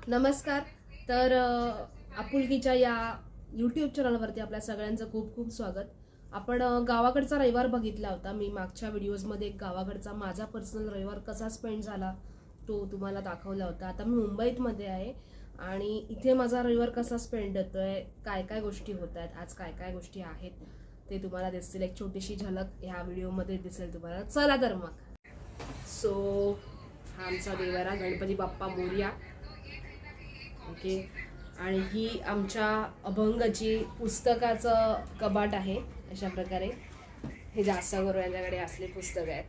नमस्कार. तर आपुलकीच्या या यूट्यूब चॅनलवरती आपल्या सगळ्यांचं खूप खूप स्वागत. आपण गावाकडचा रविवार बघितला होता. मी मागच्या व्हिडिओजमध्ये गावाकडचा माझा पर्सनल रविवार कसा स्पेंड झाला तो तुम्हाला दाखवला होता. आता मी मुंबईमध्ये आहे आणि इथे माझा रविवार कसा स्पेंड होतोय, काय काय गोष्टी होत आहेत, आज काय काय गोष्टी आहेत ते तुम्हाला दिसतील. एक छोटीशी झलक ह्या व्हिडिओमध्ये दिसेल तुम्हाला. चला तर मग. सो हा आमचा देवारा गणपती बाप्पा मोरया. ओके. आणि ही आमच्या अभंगाची पुस्तकाचं कपाट आहे. अशा प्रकारे हे जास्त करून यांच्याकडे असले पुस्तक आहेत,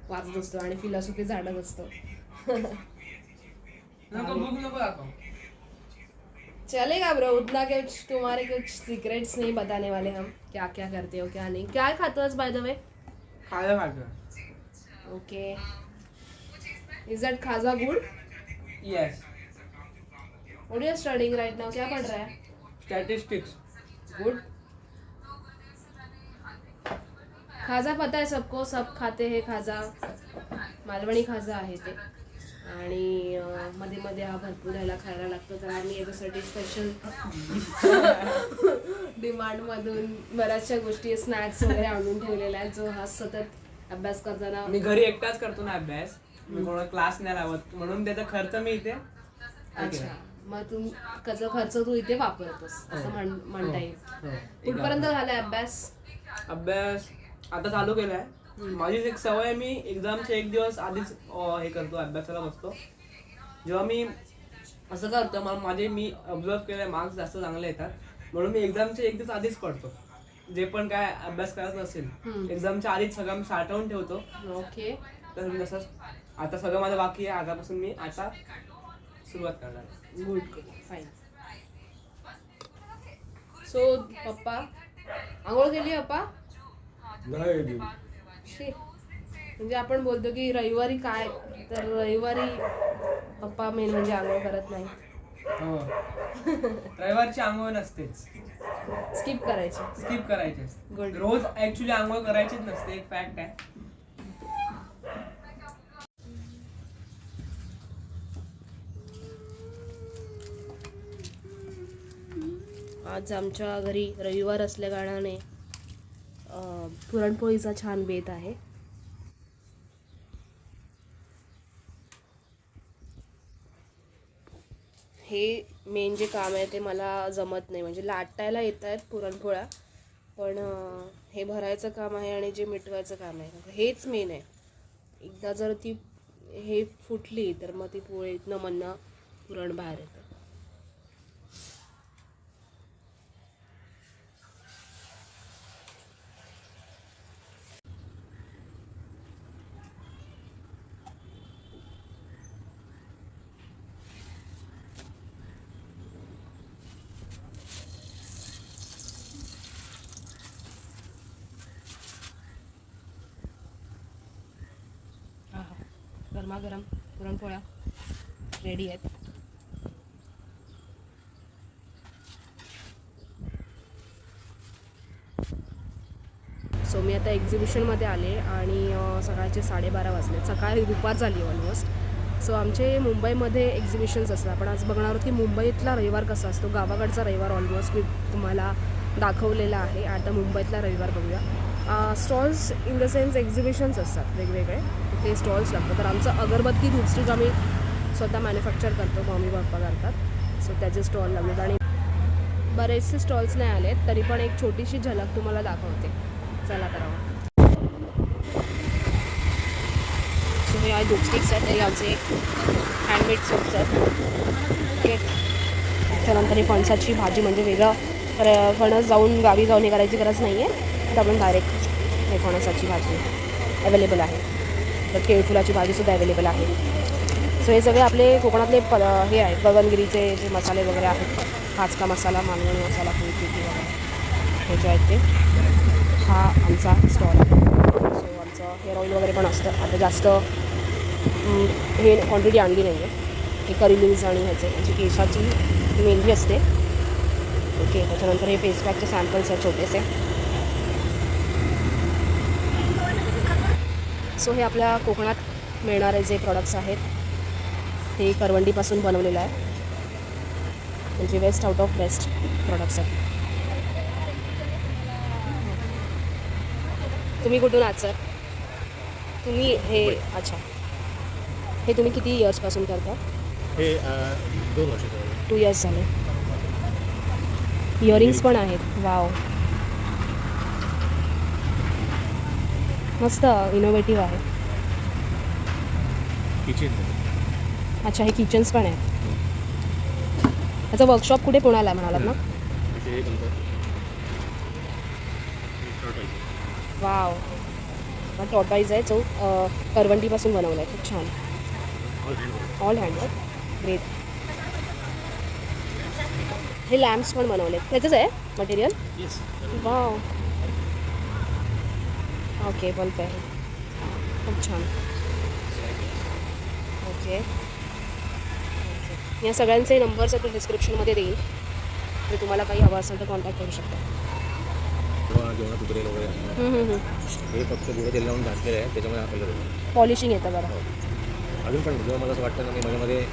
वाचत असतो आणि फिलॉसॉफी झाडत असतो. चलेगा ब्रो, उतना कुछ तुम्हारे कुछ सीक्रेट्स नहीं बताने वाले हम, क्या क्या करते हो क्या नहीं. क्या खातो आज बाय द वे? खाजा खाजा. ओके. इज दैट खाजा good? Yes. What are you studying right now? क्या पढ़ रहा है? स्टैटिस्टिक्स. गुड. खाजा पता है सबको, सब खाते हैं खाजा. मालवणी खाजा आहे ते. आणि मध्ये मध्ये हा भरपूर याला खायला लागतो, तर आम्ही याच्यासाठी स्पेशल डिमांडमधून बऱ्याचशा गोष्टी स्नॅक्स वगैरे आणून ठेवलेल्या आहेत, जो हा सतत अभ्यास करताना. मी घरी एकटाच करतो ना अभ्यास, मी कोणाला क्लास नाही लावत, म्हणून त्याचा खर्च मी इथे. अच्छा, मग तू त्याचा खर्च तू इथे वापरतोस असं म्हणता येईल. कुठपर्यंत झालाय अभ्यास? अभ्यास आता चालू केलाय. माझी एक सवय आहे, मी एक्झामच्या एक दिवस आधीच हे करतो, अभ्यासाला बसतो. जेव्हा मी असं करतो, मी ऑब्झर्व केलंय मार्क्स जास्त चांगले येतात, म्हणून मी एक्झामच्या एक दिवस आधीच पडतो. जे पण काय अभ्यास करायचा असेल एक्झामच्या आधीच सगळं साठवून ठेवतो. ओके. तर मी तसंच आता सगळं माझं बाकी आहे. आतापासून मी आता सुरुवात करणार. Good, fine. सो पप्पा आंघोळ केली? पप्पा नाही. म्हणजे आपण बोलतो की रविवारी काय, तर रविवारी पप्पा मेन म्हणजे आंघोळ करत नाही. रविवारची आंघोळ नसतेच, स्किप करायची. गुड. रोज ऍक्च्युली आंघोळ करायचीच नसते, एक फॅक्ट आहे. आज आमच्या घरी रविवार असल्या कारणाने पुरणपोळीचा छान बेत आहे. हे मेन जे काम आहे ते मला जमत नाही, म्हणजे लाटायला येत आहेत पुरणपोळ्या, पण हे भरायचं काम आहे आणि जे मिटवायचं काम आहे हेच मेन आहे. एकदा जर ती हे फुटली तर मग ती पोळीतनं मधनं पुरण बाहेर येतं. गरमागरम पुरणपोळ्या रेडी आहेत. सो मी आता एक्झिबिशनमध्ये आले आणि सकाळचे 12:30 वाजले. सकाळी दुपार झाली ऑलमोस्ट. सो आमचे मुंबईमध्ये एक्झिबिशन्स असतात. आपण आज बघणार आहोत की मुंबईतला रविवार कसा असतो. गावाकडचा रविवार ऑलमोस्ट मी तुम्हाला दाखवलेला आहे. आता मुंबईतला रविवार बघूया. Stalls in the sense exhibitions असतात वेगवेगळे, ते स्टॉल्स लागतात. तर आमचं अगरबत्ती धूपस्टिक आम्ही स्वतः मॅन्युफॅक्चर करतो, मम्मी पप्पा करतात. सो त्याचे स्टॉल लागतात आणि बरेचसे स्टॉल्स नाही आले, तरी पण एक छोटीशी झलक तुम्हाला दाखवते. चला तर. सो हे आहे धूपस्टिक्स आहेत, तरी आमचे हँडमेड सोप्स आहेत. ओके. त्यानंतर ही फणसाची भाजी, म्हणजे वेगळं फणस गावी जाऊन हे करायची गरज नाही आहे, तर आपण डायरेक्ट हे फणसाची भाजी अवेलेबल आहे. तर केळफुलाची भाजीसुद्धा अवेलेबल आहे. सो हे सगळे आपले कोकणातले हे आहेत, गगनगिरीचे जे मसाले वगैरे आहेत. हाचका मसाला, मालवणी मसाला, पुळीपिठी वगैरे हे जे आहेत ते. हा आमचा स्टॉल आहे. सो आमचं हेअर ऑइल वगैरे पण असतं. आता जास्त हे क्वांटिटी आणली नाही आहे. हे करी लिव्ज आणि ह्याचे जी केसाची मेहंदी असते. ओके. त्याच्यानंतर हे फेस पॅकचे सॅम्पल्स आहेत छोटेसे. सो हे आपल्या कोकणात मिळणारे जे प्रॉडक्ट्स आहेत ते करवंडीपासून बनवलेलं आहे. म्हणजे best out of best products आहेत. तुम्ही कुठून आहात सर? तुम्ही हे अच्छा, हे तुम्ही किती इयर्सपासून करता? हे 2 वर्ष झाले. 2 इयर्स झाले. इयरिंग्स पण आहेत. वाव, मस्त इनोव्हेटिव्ह आहे. किचन अच्छा, हे किचन्स पण आहेत. याचं वर्कशॉप कुठे पुण्याला म्हणालात ना? हे वाव, हा टॉर्टॉईज आहे जो करवंटीपासून बनवला आहे. खूप छान. All handwork. ग्रेट. हे लॅम्प्स पण बनवले, त्याचंच आहे मटेरियल? वाव. ओके, बल्ब आहे. खूप छान. ओके. या सगळ्यांचे नंबर्स आहेत डिस्क्रिप्शनमध्ये देईल. तर तुम्हाला काही हवं असेल तर कॉन्टॅक्ट करू शकता. जेवणात उतरेल वगैरे हे फक्त गुढे तेल लावून भाजलेलं आहे, त्याच्यामुळे आपल्याला पॉलिशिंग येतं बघा. अजून पण जेव्हा मला असं वाटतं ना, मी माझ्यामध्ये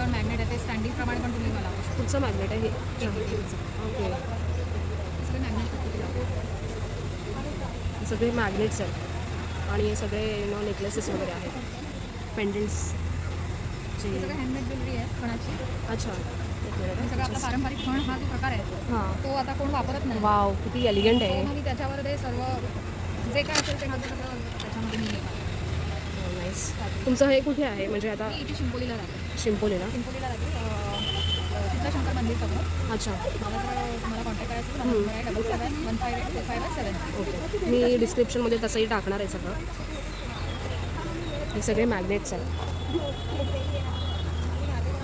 मॅग्नेट आहे ते स्टँडिंग प्रमाणे पण तुम्ही मला पुढचं मॅग्नेट आहे हे. ओके. हे सगळे मॅग्नेट्स आहेत आणि हे सगळे नेकलेसेस वगैरे आहेत, पेंडंट्स. हे सगळं हँडमेड ज्वेलरी आहे खणाची. अच्छा, एक हे सगळं आपला मिनिट. पारंपरिक खण हा जो प्रकार आहे हां. तो आता कोण वापरत नाही. वाव, किती एलिगंट तो आहे. मग मी त्याच्यावर ते सर्व जे काय असेल ते माझं सगळं त्याच्यामध्ये मी नाईस. तुमचं हे कुठे आहे म्हणजे आता? मी इथे शिंपोलीला राहते. शिंपोलीला? शिंपोलीला राहते सिद्धशंकर मंदिर समोर. अच्छा. मला जर तुम्हाला कॉन्टॅक्ट करायचं तर माझा नंबर आहे 7715845587. ओके, मी डिस्क्रिप्शनमध्ये तसंही टाकणार आहे सगळं. हे सगळे मॅग्नेट्स आहेत.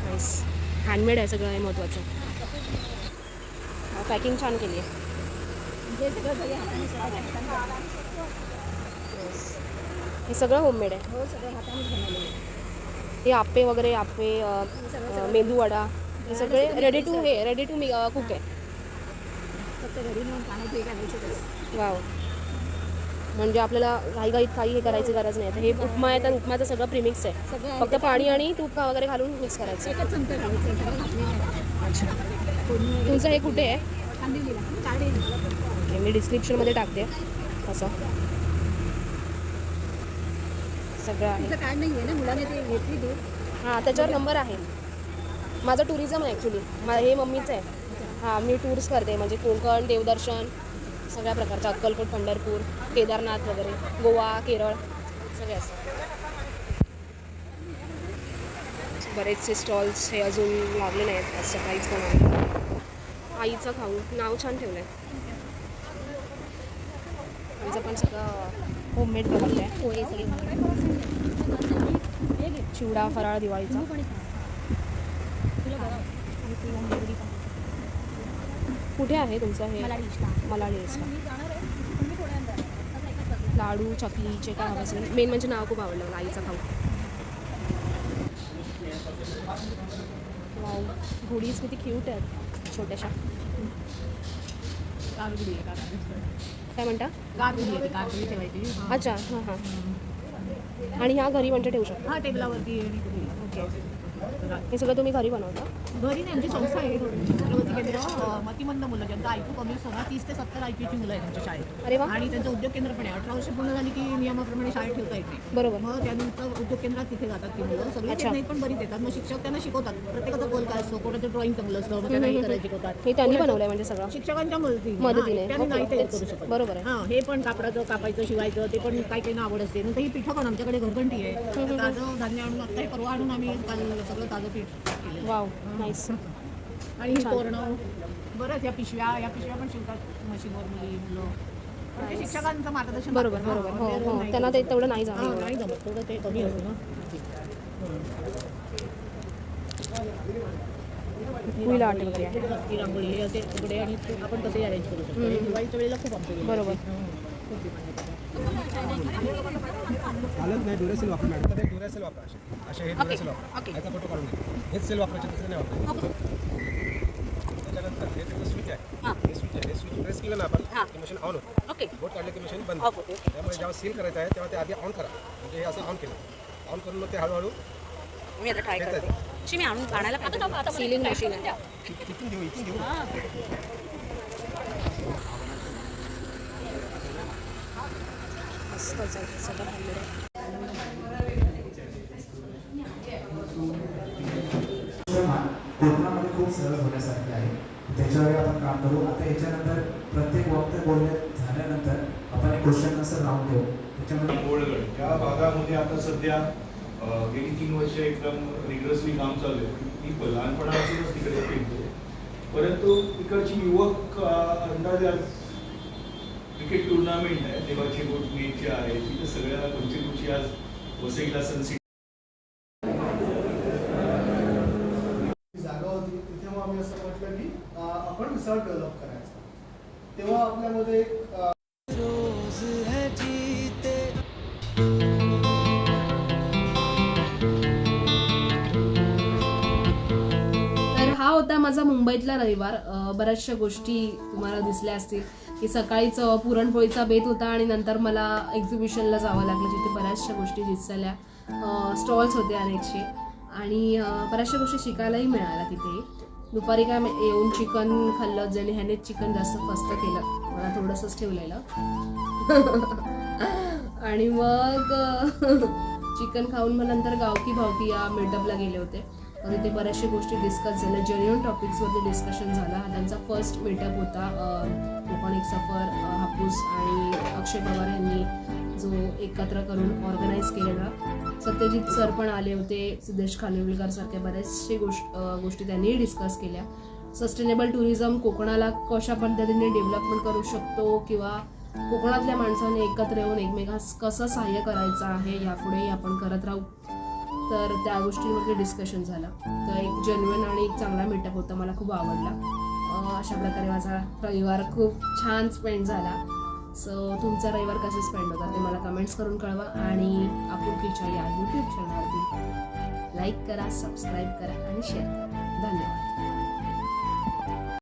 नाईस. हँडमेड आहे सगळं, हे महत्त्वाचं. पॅकिंग छान केली आहे. हे सगळं होममेड आहे. हो, सगळं हाताने बनवलेलं आहे. हे आप्पे वगैरे, आप्पे, मेंदू वडा, हे सगळे रेडी टू कुक आहे. फक्त घरी नेऊन पाण्यात हे घालायचं. वाव, म्हणजे आपल्याला घाईघाईत काही हे करायची गरज नाही. तर हे उपमा आहे तर उपमाचं सगळं प्रीमिक्स आहे. सगळं फक्त पाणी आणि तूप वगैरे घालून मिक्स करायचं. एकच चमचा घालायचं. सगळं घातलेलं आहे. अच्छा. फोडणी वगैरे तुमचं हे कुठे आहे? कांदिवलीला चारडे. ओके, मी डिस्क्रिप्शनमध्ये टाकते तसं सगळं आहे. तिचं कार्ड नाही आहे ना, मुलाने ते घेतली दूध. हां, त्याच्यावर नंबर आहे. माझं टुरिझम आहे ॲक्च्युली. हे मम्मीचं आहे. हां, मी टूर्स करते म्हणजे कोकण, देवदर्शन, सगळ्या प्रकारचं, अक्कलकोट, पंढरपूर, केदारनाथ वगैरे, गोवा, केरळ, सगळे असं. बरेचसे स्टॉल्स हे अजून लागले नाहीत, आज सकाळीच पण आहे. आईचं खाऊ, नाव छान ठेवलं आहे. आमचं पण सगळं होममेड बनवलं आहे. पोहे सगळे चिवडा, फराळ दिवाळीचा. कुठे आहे तुमचं हे? मलाडी लिस्टला. लाडू, चकली, जे काय हवं असेल. मेन म्हणजे नाव खूप आवडलं मला, आईचा खाऊ. वाव, गुडीज किती क्यूट आहेत छोट्याशा. काय म्हणता? गारगुडी ठेवायची. अच्छा, हां हां. आणि ह्या घरी म्हणजे ठेवू शकतो? हा, टेबलावरती. ओके. हे सगळं तुम्ही घरी बनवता? घरी त्यांची संस्था आहे छत्रपती केंद्र मतिमंद मुलं ज्यांचा ऐकू कमी असतो ना, 30 ते 70 IQ मुलं आहेत त्यांच्या शाळेत. अरे वा. आणि त्यांचं उद्योग केंद्र पण आहे. 18 वर्ष पूर्ण झाली की नियमाप्रमाणे शाळेत ठेवता येते. बरोबर. मग त्यानंतर उद्योग केंद्रात तिथे जातात ती मुलं. सगळी अच्छा. नाही पण बरीच येतात. मग शिक्षक त्यांना शिकवतात. प्रत्येकाचा गोल काय असतो, कोणाचं ड्रॉइंग चांगलं असतं, मग त्यांना हे करायला शिकवतात. हे त्यांनी बनवलंय म्हणजे सगळं शिक्षकांच्या मदतीने. त्यांनी नाही ते करू शकत. बरोबर आहे. हां, हे पण कापडाचं कापायचं, शिवायचं, ते पण काही काही आवड असते. नंतर ही पिठं पण आमच्याकडे घरघंटी आहे. ताजं धान्य आणून आता हे परवा आणून आम्ही काल सगळं ताजं पीठ केलं. Wow, nice. आणि ही तोरणं बरंच या पिशव्या पण शिवतात मशीनवर मुलं. पण ते शिक्षकांचं मार्गदर्शन बरोबर लागतं. बरोबर. हो हां, हो, नाही त्यांना ते तेवढं नाही हां, जमलं. नाही जमत. थोडं ते कमी असतं ना. फुल आर्ट वगैरे आहे. ती रांगोळी हे असे उघडे आणि ते आपण कसे अरेंज करू शकतो. हे दिवाळीच्या वेळेला खूप आमचं बरोबर. खूप डिमांड आहे. चालत नाही, ड्युरेसेल वापर मॅडम. तर ते ड्युरेसेल वापरा. असे हे ड्युरेसेल वापरा. ओके. याचा फोटो काढून घ्या. हेच सेल वापरायचे, दुसरं नाही वापरायचं. त्याच्यानंतर हे त्याचं स्विच आहे. प्रेस केलं ना आपण हां. की मशीन ऑन होतं. ओके बोट काढलं की मशीन बंद ऑफ होते त्यामुळे जेव्हा सील करायचं आहे तेव्हा ते आधी ऑन करा. म्हणजे हे असं ऑन केलं ऑन करून मग ते हळूहळू मी आता ट्राय करते अशी मी आणायला पाहिजे सिलिंग मशीन आहे इथून घेऊ मस्त सगळं हँडमेड आहे. कोकणामध्ये खूप सरळ होण्यासारखे आहे त्याच्यावर आपण काम करू. आता याच्यानंतर प्रत्येक वक्तव्य बोलण्यात झाल्यानंतर आपण एक क्वेश्चन आन्सर राऊंड घेऊ. त्याच्यामध्ये कोळगड या भागामध्ये आता सध्या गेली 3 वर्ष एकदम रिग्रसली काम चालू आहे. मी लहानपणापासूनच तिकडे फिरतो, परंतु तिकडची युवक अंदाजे क्रिकेट टुर्नामेंट आहे देवाची गोट मेची आहे तिथे सगळ्या गोष्टी आज वसईला सनसिटी जागा होती. तिथे मग आम्ही असं म्हटलं की आपण रिसॉर्ट डेव्हलप करायचा. तेव्हा आपल्यामध्ये एक तर हा होता माझा मुंबईतला रविवार. बऱ्याचशा गोष्टी तुम्हाला दिसल्या असतील की सकाळीच पुरणपोळीचा बेत होता आणि नंतर मला एक्झिबिशनला जावं लागलं जिथे बऱ्याचशा गोष्टी दिसल्या. स्टॉल्स होते अनेकशे आणि बऱ्याचशा गोष्टी शिकायलाही मिळाल्या तिथे. दुपारी काय येऊन चिकन खाल्लं ज्याने ह्याने चिकन जास्त फस्त केलं, मला थोडंसंच ठेवलेलं आणि मग चिकन खाऊन मग नंतर गावकी भावकी या मीटअपला गेले होते. तिथे बऱ्याचशा गोष्टी डिस्कस झाल्या, जेन्युइन टॉपिक्सवरती डिस्कशन झाला. हा त्यांचा फर्स्ट मीटअप होता. कोकणिक सफर, हापूस आणि अक्षय पवार यांनी जो एकत्र करून ऑर्गनाईज केलेला. सत्यजित सर पण आले होते, सिद्धेश खानविलकर सारख्या बऱ्याचशा गोष्टी त्यांनी डिस्कस केल्या. सस्टेनेबल टुरिझम कोकणाला कशा पद्धतीने डेव्हलपमेंट करू शकतो किंवा कोकणातल्या माणसाने एकत्र येऊन एकमेकांस कसं सहाय्य करायचं आहे यापुढेही आपण करत राहू. तर त्या गोष्टींवरती डिस्कशन झालं. तर एक जेन्युइन आणि एक चांगला मीटअप होता, मला खूप आवडला. अशा प्रकारे माझा रविवार खूप छान स्पेंड झाला. सो तुमचा रविवार कसे स्पेंड होता ते मला कमेंट्स करून कळवा आणि आपुलकीच्या या यूट्यूब चॅनलवरती लाईक करा, सबस्क्राईब करा आणि शेअर करा. धन्यवाद.